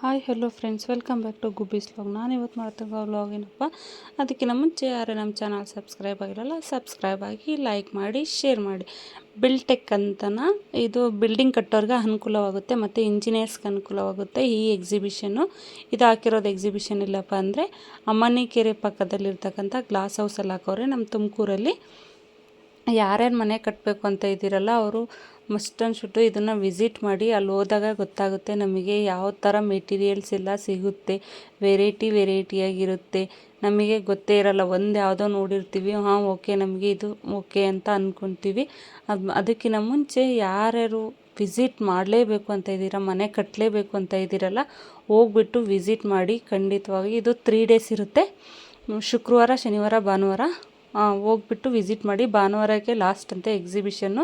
Hi hello friends, welcome back to Gubbies vlog. ನಾನು ಇವತ್ತು ಮಾಡ್ತಿರೋ ವ್ಲಾಗ್ ಏನಪ್ಪ, ಅದಕ್ಕಿಂತ ಮುಂಚೆ ಯಾರು ನಮ್ಮ ಚಾನಲ್ ಸಬ್ಸ್ಕ್ರೈಬ್ ಆಗಿರಲ್ಲ ಸಬ್ಸ್ಕ್ರೈಬ್ ಆಗಿ, ಲೈಕ್ ಮಾಡಿ, ಶೇರ್ ಮಾಡಿ. ಬಿಲ್ಟೆಕ್ ಅಂತನ ಇದು ಬಿಲ್ಡಿಂಗ್ ಕಟ್ಟೋರ್ಗೆ ಅನುಕೂಲವಾಗುತ್ತೆ ಮತ್ತು ಇಂಜಿನಿಯರ್ಸ್ಗೆ ಅನುಕೂಲವಾಗುತ್ತೆ. ಈ ಎಕ್ಸಿಬಿಷನ್ನು ಇದು ಹಾಕಿರೋದು ಎಕ್ಸಿಬಿಷನ್ ಇಲ್ಲಪ್ಪ ಅಂದರೆ ಅಮ್ಮನಿ ಕೆರೆ ಪಕ್ಕದಲ್ಲಿರ್ತಕ್ಕಂಥ ಗ್ಲಾಸ್ ಹೌಸಲ್ಲಿ ಹಾಕೋರೆ. ನಮ್ಮ ತುಮಕೂರಲ್ಲಿ ಯಾರ್ಯಾರು ಮನೆ ಕಟ್ಟಬೇಕು ಅಂತ ಇದ್ದೀರಲ್ಲ ಅವರು ಮಸ್ಟ್ ಆ್ಯಂಡ್ ಶುಡ್ ಇದನ್ನು ವಿಸಿಟ್ ಮಾಡಿ. ಅಲ್ಲಿ ಹೋದಾಗ ಗೊತ್ತಾಗುತ್ತೆ ನಮಗೆ ಯಾವ ಥರ ಮೆಟೀರಿಯಲ್ಸ್ ಎಲ್ಲ ಸಿಗುತ್ತೆ. ವೆರೈಟಿಯಾಗಿರುತ್ತೆ. ನಮಗೆ ಗೊತ್ತೇ ಇರಲ್ಲ, ಒಂದು ಯಾವುದೋ ನೋಡಿರ್ತೀವಿ, ಹಾಂ ಓಕೆ ನಮಗೆ ಇದು ಓಕೆ ಅಂತ ಅಂದ್ಕೊತೀವಿ. ಅದಕ್ಕಿಂತ ಮುಂಚೆ ಯಾರ್ಯಾರು ವಿಸಿಟ್ ಮಾಡಲೇಬೇಕು ಅಂತ ಇದ್ದೀರಾ, ಮನೆ ಕಟ್ಟಲೇಬೇಕು ಅಂತ ಇದ್ದೀರಲ್ಲ, ಹೋಗ್ಬಿಟ್ಟು ವಿಸಿಟ್ ಮಾಡಿ ಖಂಡಿತವಾಗಿ. ಇದು 3 ಡೇಸ್ ಇರುತ್ತೆ, ಶುಕ್ರವಾರ, ಶನಿವಾರ, ಭಾನುವಾರ. ಹೋಗ್ಬಿಟ್ಟು ವಿಸಿಟ್ ಮಾಡಿ. ಭಾನುವಾರಕ್ಕೆ ಲಾಸ್ಟ್ ಅಂತೆ ಎಕ್ಸಿಬಿಷನ್ನು.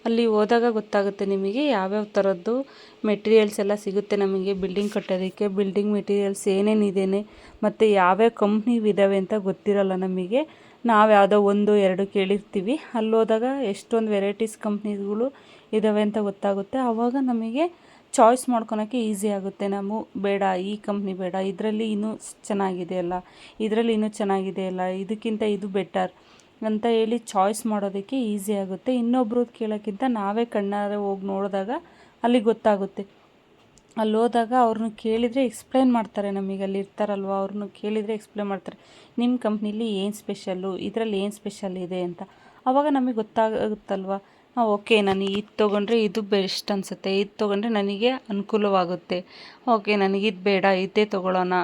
ಅಲ್ಲಿ ಹೋದಾಗ ಗೊತ್ತಾಗುತ್ತೆ ನಿಮಗೆ ಯಾವ್ಯಾವ ಥರದ್ದು ಮೆಟೀರಿಯಲ್ಸ್ ಎಲ್ಲ ಸಿಗುತ್ತೆ ನಮಗೆ ಬಿಲ್ಡಿಂಗ್ ಕಟ್ಟೋದಕ್ಕೆ. ಬಿಲ್ಡಿಂಗ್ ಮೆಟೀರಿಯಲ್ಸ್ ಏನೇನಿದೆ ಮತ್ತು ಯಾವ್ಯಾವ ಕಂಪ್ನಿವಿದ್ದಾವೆ ಅಂತ ಗೊತ್ತಿರಲ್ಲ ನಮಗೆ. ನಾವು ಯಾವುದೋ 1-2 ಕೇಳಿರ್ತೀವಿ. ಅಲ್ಲಿ ಹೋದಾಗ ಎಷ್ಟೊಂದು ವೆರೈಟೀಸ್ ಕಂಪ್ನೀಸ್ಗಳು ಇದ್ದಾವೆ ಅಂತ ಗೊತ್ತಾಗುತ್ತೆ. ಆವಾಗ ನಮಗೆ ಚಾಯ್ಸ್ ಮಾಡ್ಕೊಳಕ್ಕೆ ಈಸಿ ಆಗುತ್ತೆ. ನಾವು ಬೇಡ ಈ ಕಂಪ್ನಿ ಬೇಡ, ಇದರಲ್ಲಿ ಇನ್ನೂ ಚೆನ್ನಾಗಿದೆಯಲ್ಲ, ಇದರಲ್ಲಿ ಇನ್ನೂ ಚೆನ್ನಾಗಿದೆಯಲ್ಲ, ಇದಕ್ಕಿಂತ ಇದು ಬೆಟರ್ ಅಂತ ಹೇಳಿ ಚಾಯ್ಸ್ ಮಾಡೋದಕ್ಕೆ ಈಸಿ ಆಗುತ್ತೆ. ಇನ್ನೊಬ್ರದ್ದು ಕೇಳೋಕ್ಕಿಂತ ನಾವೇ ಕಣ್ಣಾರೆ ಹೋಗಿ ನೋಡಿದಾಗ ಅಲ್ಲಿ ಗೊತ್ತಾಗುತ್ತೆ. ಅಲ್ಲಿ ಹೋದಾಗ ಅವ್ರನ್ನ ಕೇಳಿದರೆ ಎಕ್ಸ್ಪ್ಲೇನ್ ಮಾಡ್ತಾರೆ. ನಮಗೆ ಅಲ್ಲಿ ಇರ್ತಾರಲ್ವ, ಅವ್ರನ್ನ ಕೇಳಿದರೆ ಎಕ್ಸ್ಪ್ಲೇನ್ ಮಾಡ್ತಾರೆ, ನಿಮ್ಮ ಕಂಪ್ನೀಲಿ ಏನು ಸ್ಪೆಷಲ್ಲು, ಇದರಲ್ಲಿ ಏನು ಸ್ಪೆಷಲ್ ಇದೆ ಅಂತ. ಆವಾಗ ನಮಗೆ ಗೊತ್ತಾಗುತ್ತಲ್ವ, ಓಕೆ ನಾನು ಇದು ತೊಗೊಂಡ್ರೆ ಇದು ಬೆಸ್ಟ್ ಅನಿಸುತ್ತೆ, ಇದು ತೊಗೊಂಡ್ರೆ ನನಗೆ ಅನುಕೂಲವಾಗುತ್ತೆ, ಓಕೆ ನನಗಿದು ಬೇಡ ಇದೇ ತೊಗೊಳ್ಳೋಣ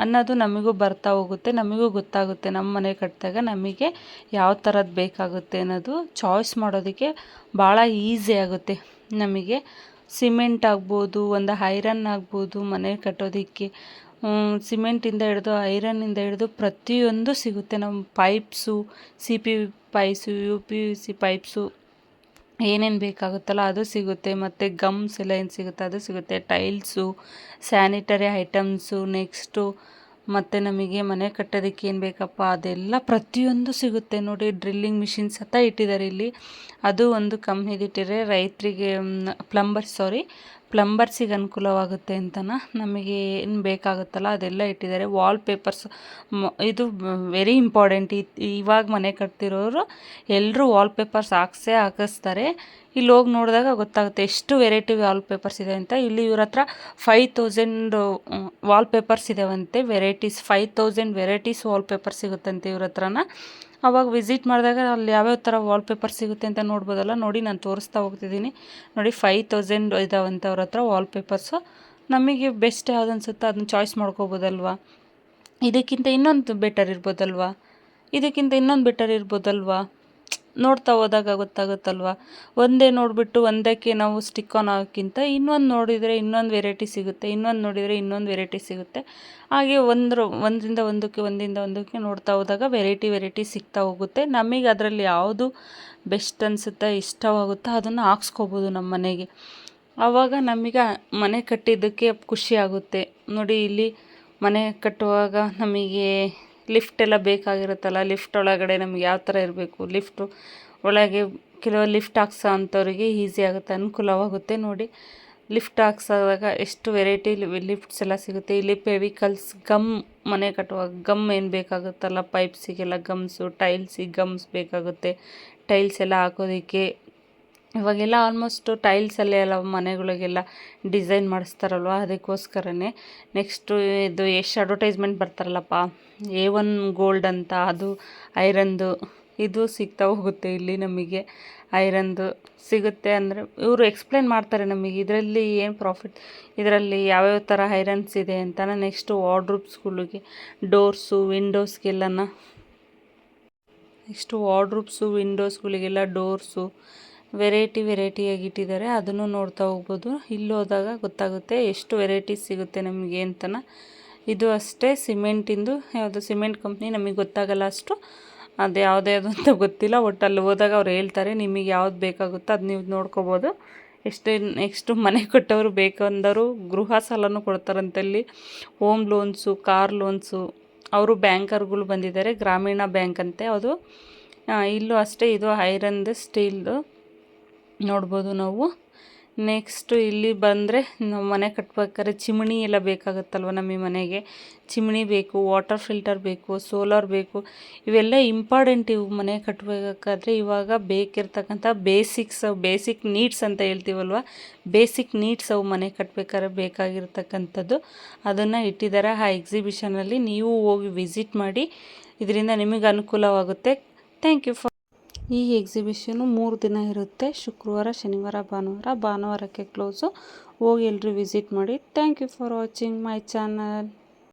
ಅನ್ನೋದು ನಮಗೂ ಬರ್ತಾ ಹೋಗುತ್ತೆ. ನಮಗೂ ಗೊತ್ತಾಗುತ್ತೆ ನಮ್ಮ ಮನೆ ಕಟ್ಟಿದಾಗ ನಮಗೆ ಯಾವ ಥರದ್ದು ಬೇಕಾಗುತ್ತೆ ಅನ್ನೋದು ಚಾಯ್ಸ್ ಮಾಡೋದಕ್ಕೆ ಭಾಳ ಈಸಿ ಆಗುತ್ತೆ ನಮಗೆ. ಸಿಮೆಂಟ್ ಆಗ್ಬೋದು, ಒಂದು ಐರನ್ ಆಗ್ಬೋದು, ಮನೆ ಕಟ್ಟೋದಕ್ಕೆ ಸಿಮೆಂಟಿಂದ ಹಿಡಿದು ಐರನ್ನಿಂದ ಹಿಡಿದು ಪ್ರತಿಯೊಂದು ಸಿಗುತ್ತೆ. ನಮ್ಮ pipes, CPVC pipes, UPVC pipes ಏನೇನು ಬೇಕಾಗುತ್ತಲ್ಲ ಅದು ಸಿಗುತ್ತೆ. ಮತ್ತು ಗಮ್ಸ್ ಎಲ್ಲ ಏನು ಸಿಗುತ್ತೆ ಅದು ಸಿಗುತ್ತೆ. ಟೈಲ್ಸು, ಸ್ಯಾನಿಟರಿ ಐಟಮ್ಸು, ನೆಕ್ಸ್ಟು ಮತ್ತು ನಮಗೆ ಮನೆ ಕಟ್ಟೋದಕ್ಕೆ ಏನು ಬೇಕಪ್ಪ ಅದೆಲ್ಲ ಪ್ರತಿಯೊಂದು ಸಿಗುತ್ತೆ ನೋಡಿ. ಡ್ರಿಲ್ಲಿಂಗ್ ಮಿಷಿನ್ಸ್ ಸತ ಇಟ್ಟಿದ್ದಾರೆ ಇಲ್ಲಿ. ಅದು ಒಂದು ಕಂಪ್ನಿದು ಇಟ್ಟಿದ್ದಾರೆ ರೈತರಿಗೆ, ಪ್ಲಂಬರ್ಸಿಗೆ ಅನುಕೂಲವಾಗುತ್ತೆ ಅಂತನ. ನಮಗೆ ಏನು ಬೇಕಾಗುತ್ತಲ್ಲ ಅದೆಲ್ಲ ಇಟ್ಟಿದ್ದಾರೆ. ವಾಲ್ ಪೇಪರ್ಸ್ ಇದು ವೆರಿ ಇಂಪಾರ್ಟೆಂಟ್. ಇವಾಗ ಮನೆ ಕಟ್ತಿರೋರು ಎಲ್ಲರೂ ವಾಲ್ ಪೇಪರ್ಸ್ ಹಾಕಿಸ್ತಾರೆ. ಇಲ್ಲಿ ಹೋಗಿ ನೋಡಿದಾಗ ಗೊತ್ತಾಗುತ್ತೆ ಎಷ್ಟು ವೆರೈಟಿ ವಾಲ್ ಪೇಪರ್ಸ್ ಇದೆ ಅಂತ. ಇಲ್ಲಿ ಇವ್ರ ಹತ್ರ 5000 ವಾಲ್ ಪೇಪರ್ಸ್ ಇದಾವಂತೆ. 5000 ವೆರೈಟೀಸ್ ವಾಲ್ ಪೇಪರ್ ಸಿಗುತ್ತಂತೆ ಇವ್ರ ಹತ್ರನ. ಅವಾಗ ವಿಸಿಟ್ ಮಾಡಿದಾಗ ಅಲ್ಲಿ ಯಾವ್ಯಾವ ಥರ ವಾಲ್ ಪೇಪರ್ ಸಿಗುತ್ತೆ ಅಂತ ನೋಡ್ಬೋದಲ್ಲ. ನೋಡಿ ನಾನು ತೋರಿಸ್ತಾ ಹೋಗ್ತಿದ್ದೀನಿ ನೋಡಿ. 5000 ಇದಾವಂತೆ ಅವ್ರ ಹತ್ರ ವಾಲ್ ಪೇಪರ್ಸು. ನಮಗೆ ಬೆಸ್ಟ್ ಯಾವ್ದು ಅನಿಸುತ್ತೋ ಅದನ್ನ ಚಾಯ್ಸ್ ಮಾಡ್ಕೋಬೋದಲ್ವ. ಇದಕ್ಕಿಂತ ಇನ್ನೊಂದು ಬೆಟರ್ ಇರ್ಬೋದಲ್ವ. ನೋಡ್ತಾ ಹೋದಾಗ ಗೊತ್ತಾಗುತ್ತಲ್ವ. ಒಂದೇ ನೋಡಿಬಿಟ್ಟು ಒಂದಕ್ಕೆ ನಾವು ಸ್ಟಿಕ್ ಆನ್ ಆಗೋಕ್ಕಿಂತ ಇನ್ನೊಂದು ನೋಡಿದರೆ ಇನ್ನೊಂದು ವೆರೈಟಿ ಸಿಗುತ್ತೆ, ಇನ್ನೊಂದು ನೋಡಿದರೆ ಇನ್ನೊಂದು ವೆರೈಟಿ ಸಿಗುತ್ತೆ. ಹಾಗೆ ಒಂದರಿಂದ ಒಂದಕ್ಕೆ ನೋಡ್ತಾ ಹೋದಾಗ ವೆರೈಟಿ ಸಿಗ್ತಾ ಹೋಗುತ್ತೆ. ನಮಗೆ ಅದರಲ್ಲಿ ಯಾವುದು ಬೆಸ್ಟ್ ಅನಿಸುತ್ತೆ, ಇಷ್ಟವಾಗುತ್ತೋ ಅದನ್ನು ಹಾಕ್ಸ್ಕೊಬೋದು ನಮ್ಮ ಮನೆಗೆ. ಆವಾಗ ನಮಗೆ ಮನೆ ಕಟ್ಟಿದ್ದಕ್ಕೆ ಖುಷಿ ಆಗುತ್ತೆ ನೋಡಿ. ಇಲ್ಲಿ ಮನೆ ಕಟ್ಟುವಾಗ ನಮಗೆ ಲಿಫ್ಟ್ ಎಲ್ಲ ಬೇಕಾಗಿರುತ್ತಲ್ಲ. ಲಿಫ್ಟ್ ಒಳಗಡೆ ನಮ್ಗೆ ಯಾವ ಥರ ಇರಬೇಕು, ಲಿಫ್ಟು ಒಳಗೆ ಕೆಲವು ಲಿಫ್ಟ್ ಹಾಕ್ಸೋ ಅಂಥವ್ರಿಗೆ ಈಸಿ ಆಗುತ್ತೆ, ಅನುಕೂಲವಾಗುತ್ತೆ ನೋಡಿ. ಲಿಫ್ಟ್ ಹಾಕ್ಸೋದಾಗ ಎಷ್ಟು ವೆರೈಟಿ ಲಿಫ್ಟ್ಸ್ ಎಲ್ಲ ಸಿಗುತ್ತೆ. ಇಲ್ಲಿ ಫೆವಿಕಲ್ಸ್, ಮನೆ ಕಟ್ಟುವಾಗ ಗಮ್ ಏನು ಬೇಕಾಗುತ್ತಲ್ಲ, ಪೈಪ್ಸಿಗೆಲ್ಲ ಗಮ್ಸು, ಟೈಲ್ಸಿಗೆ ಗಮ್ಸ್ ಬೇಕಾಗುತ್ತೆ. ಟೈಲ್ಸ್ ಎಲ್ಲ ಹಾಕೋದಕ್ಕೆ ಇವಾಗೆಲ್ಲ ಆಲ್ಮೋಸ್ಟು ಟೈಲ್ಸಲ್ಲೇ ಎಲ್ಲ ಮನೆಗಳಿಗೆಲ್ಲ ಡಿಸೈನ್ ಮಾಡಿಸ್ತಾರಲ್ವ, ಅದಕ್ಕೋಸ್ಕರನೇ. ನೆಕ್ಸ್ಟು ಇದು ಎಷ್ಟು ಅಡ್ವರ್ಟೈಸ್ಮೆಂಟ್ ಬರ್ತಾರಲ್ಲಪ್ಪ, A1 ಗೋಲ್ಡ್ ಅಂತ, ಅದು ಐರನ್ದು ಇದು ಸಿಗ್ತಾ ಹೋಗುತ್ತೆ ಇಲ್ಲಿ ನಮಗೆ. ಐರನ್ದು ಸಿಗುತ್ತೆ ಅಂದರೆ ಇವರು ಎಕ್ಸ್ಪ್ಲೇನ್ ಮಾಡ್ತಾರೆ ನಮಗೆ ಇದರಲ್ಲಿ ಏನು ಪ್ರಾಫಿಟ್, ಇದರಲ್ಲಿ ಯಾವ್ಯಾವ ಥರ ಐರನ್ಸ್ ಇದೆ ಅಂತ. ನೆಕ್ಸ್ಟು ವಾರ್ಡ್ರೂಬ್ಸ್ಗಳಿಗೆ, ಡೋರ್ಸು, ವಿಂಡೋಸ್ಗೆಲ್ಲನ, ನೆಕ್ಸ್ಟು ವಿಂಡೋಸ್ಗಳಿಗೆಲ್ಲ ಡೋರ್ಸು ವೆರೈಟಿಯಾಗಿ ಇಟ್ಟಿದ್ದಾರೆ. ಅದನ್ನು ನೋಡ್ತಾ ಹೋಗ್ಬೋದು. ಇಲ್ಲಿ ಹೋದಾಗ ಗೊತ್ತಾಗುತ್ತೆ ಎಷ್ಟು ವೆರೈಟೀಸ್ ಸಿಗುತ್ತೆ ನಮಗೆ ಅಂತನ. ಇದು ಅಷ್ಟೇ ಸಿಮೆಂಟಿಂದು, ಯಾವುದು ಸಿಮೆಂಟ್ ಕಂಪ್ನಿ ನಮಗೆ ಗೊತ್ತಾಗಲ್ಲ ಅಷ್ಟು, ಅದು ಯಾವುದ್ಯಾವುದು ಅಂತ ಗೊತ್ತಿಲ್ಲ. ಒಟ್ಟು ಅಲ್ಲಿ ಹೋದಾಗ ಅವ್ರು ಹೇಳ್ತಾರೆ ನಿಮಗೆ ಯಾವ್ದು ಬೇಕಾಗುತ್ತೋ ಅದು ನೀವು ನೋಡ್ಕೋಬೋದು. ನೆಕ್ಸ್ಟು ಮನೆ ಕಟ್ಟೋರು ಬೇಕಂದವರು ಗೃಹ ಸಾಲನೂ ಕೊಡ್ತಾರಂತಲ್ಲಿ. Home loans, car loans. ಅವರು ಬ್ಯಾಂಕರ್ಗಳು ಬಂದಿದ್ದಾರೆ, ಗ್ರಾಮೀಣ ಬ್ಯಾಂಕ್ ಅಂತೆ ಅದು. ಇಲ್ಲೂ ಅಷ್ಟೇ, ಇದು ಐರನ್ದು, ಸ್ಟೀಲ್ದು ನೋಡ್ಬೋದು ನಾವು. ನೆಕ್ಸ್ಟು ಇಲ್ಲಿ ಬಂದರೆ ನಾವು ಮನೆ ಕಟ್ಬೇಕಾದ್ರೆ ಚಿಮಣಿ ಎಲ್ಲ ಬೇಕಾಗುತ್ತಲ್ವ ನಮಗೆ ಮನೆಗೆ. ಚಿಮಣಿ ಬೇಕು, ವಾಟರ್ ಫಿಲ್ಟರ್ ಬೇಕು, ಸೋಲಾರ್ ಬೇಕು. ಇವೆಲ್ಲ ಇಂಪಾರ್ಟೆಂಟ್. ಇವು ಮನೆ ಕಟ್ಟಬೇಕಾದ್ರೆ ಇವಾಗ ಬೇಕಿರ್ತಕ್ಕಂಥ ಬೇಸಿಕ್ ನೀಡ್ಸ್ ಅಂತ ಹೇಳ್ತೀವಲ್ವ, ಬೇಸಿಕ್ ನೀಡ್ಸ್ ಅವು ಮನೆ ಕಟ್ಟಬೇಕಾದ್ರೆ ಬೇಕಾಗಿರ್ತಕ್ಕಂಥದ್ದು. ಅದನ್ನು ಇಟ್ಟಿದ್ದಾರೆ ಆ ಎಕ್ಸಿಬಿಷನಲ್ಲಿ. ನೀವು ಹೋಗಿ ವಿಸಿಟ್ ಮಾಡಿ, ಇದರಿಂದ ನಿಮಗೆ ಅನುಕೂಲವಾಗುತ್ತೆ. Thank you for. ಈ ಎಕ್ಸಿಬಿಷನು 3 ದಿನ ಇರುತ್ತೆ. ಶುಕ್ರವಾರ, ಶನಿವಾರ, ಭಾನುವಾರಕ್ಕೆ ಕ್ಲೋಸು. ಹೋಗಿ ಎಲ್ಲರೂ ವಿಸಿಟ್ ಮಾಡಿ. Thank you for watching my channel.